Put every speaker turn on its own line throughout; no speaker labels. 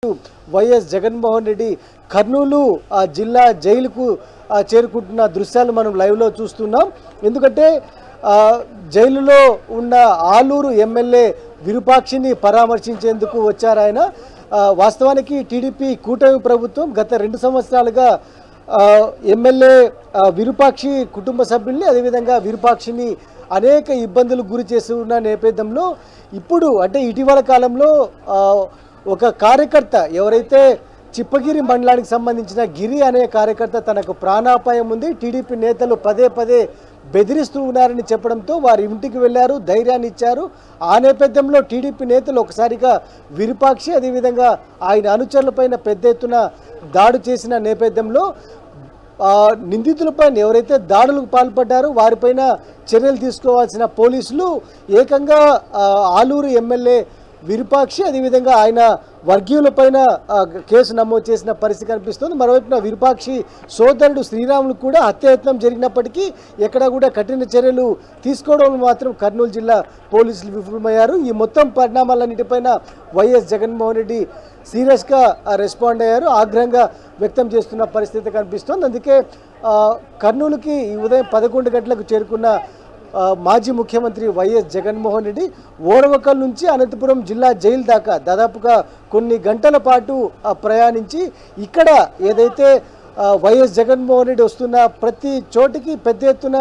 YS Jaganmohan Reddy Kurnool జిల్లా జైలుకు చేరుకుంటున్న దృశ్యాలు మనం లైవ్లో చూస్తున్నాం. ఎందుకంటే జైలులో ఉన్న ఆలూరు ఎమ్మెల్యే విరూపాక్షిని పరామర్శించేందుకు వచ్చారు ఆయన. వాస్తవానికి టీడీపీ కూటమి ప్రభుత్వం గత 2 సంవత్సరాలుగా ఎమ్మెల్యే విరూపాక్షి కుటుంబ సభ్యుల్ని అదేవిధంగా విరూపాక్షిని అనేక ఇబ్బందులు గురి చేసి ఉన్న నేపథ్యంలో ఇప్పుడు అంటే ఇటీవల కాలంలో ఒక కార్యకర్త ఎవరైతే చిప్పగిరి మండలానికి సంబంధించిన గిరి అనే కార్యకర్త తనకు ప్రాణాపాయం ఉంది, టీడీపీ నేతలు పదే పదే బెదిరిస్తూ ఉన్నారని చెప్పడంతో వారి ఇంటికి వెళ్ళారు, ధైర్యాన్ని ఇచ్చారు. ఆ నేపథ్యంలో టీడీపీ నేతలు ఒకసారిగా విరూపాక్షి అదేవిధంగా ఆయన అనుచరులపైన పెద్ద ఎత్తున దాడి చేసిన నేపథ్యంలో నిందితులపైన ఎవరైతే దాడులకు పాల్పడ్డారో వారిపైన చర్యలు తీసుకోవాల్సిన పోలీసులు ఏకంగా ఆలూరు ఎమ్మెల్యే విరూపాక్షి అదేవిధంగా ఆయన వర్గీయులపైన కేసు నమోదు చేసిన పరిస్థితి కనిపిస్తుంది. మరోవైపున విరూపాక్షి సోదరుడు శ్రీరాములు కూడా హత్యాయత్నం జరిగినప్పటికీ ఎక్కడా కూడా కఠిన చర్యలు తీసుకోవడం మాత్రం కర్నూలు జిల్లా పోలీసులు విఫలమయ్యారు. ఈ మొత్తం పరిణామాలన్నిటిపైన వైఎస్ జగన్మోహన్ రెడ్డి సీరియస్గా రెస్పాండ్ అయ్యారు, ఆగ్రహంగా వ్యక్తం చేస్తున్న పరిస్థితి కనిపిస్తుంది. అందుకే కర్నూలుకి ఈ ఉదయం 11 గంటలకు చేరుకున్న మాజీ ముఖ్యమంత్రి వైఎస్ జగన్మోహన్ రెడ్డి ఓరవకల్ నుంచి అనంతపురం జిల్లా జైలు దాకా దాదాపుగా కొన్ని గంటల పాటు ప్రయాణించి ఇక్కడ ఏదైతే వైఎస్ జగన్మోహన్ రెడ్డి వస్తున్న ప్రతి చోటికి పెద్ద ఎత్తున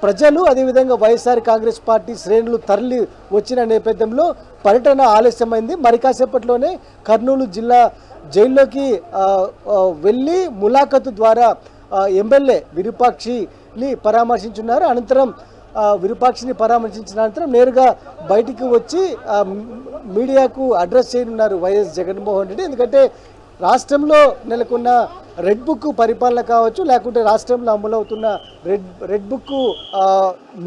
ప్రజలు అదేవిధంగా వైఎస్ఆర్ కాంగ్రెస్ పార్టీ శ్రేణులు తరలి వచ్చిన నేపథ్యంలో పర్యటన ఆలస్యమైంది. మరి కాసేపట్లోనే కర్నూలు జిల్లా జైల్లోకి వెళ్ళి ములాఖతు ద్వారా ఎమ్మెల్యే విరూపాక్షిని పరామర్శించున్నారు. అనంతరం విరూపాక్షిని పరామర్శించిన అనంతరం నేరుగా బయటికి వచ్చి మీడియాకు అడ్రస్ చేయనున్నారు వైఎస్ జగన్మోహన్ రెడ్డి. ఎందుకంటే రాష్ట్రంలో నెలకొన్న రెడ్ బుక్ పరిపాలన కావచ్చు, లేకుంటే రాష్ట్రంలో అమలవుతున్న రెడ్ బుక్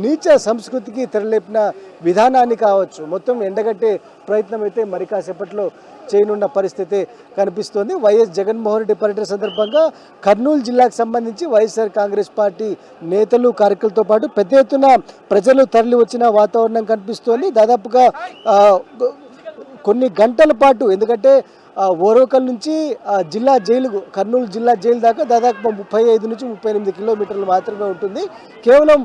నీచ సంస్కృతికి తెరలేపిన విధానాన్ని కావచ్చు, మొత్తం ఎండగట్టే ప్రయత్నం అయితే మరి కాసేపట్లో చేయనున్న పరిస్థితి కనిపిస్తోంది. వైఎస్ జగన్మోహన్ రెడ్డి పర్యటన సందర్భంగా కర్నూలు జిల్లాకు సంబంధించి వైఎస్ఆర్ కాంగ్రెస్ పార్టీ నేతలు కార్యకర్తలతో పాటు పెద్ద ఎత్తున ప్రజలు తరలి వచ్చిన వాతావరణం కనిపిస్తోంది. దాదాపుగా కొన్ని గంటల పాటు, ఎందుకంటే ఓరవకల్ నుంచి జిల్లా జైలు కర్నూలు జిల్లా జైలు దాకా దాదాపు 35 నుంచి 38 కిలోమీటర్లు మాత్రమే ఉంటుంది. కేవలం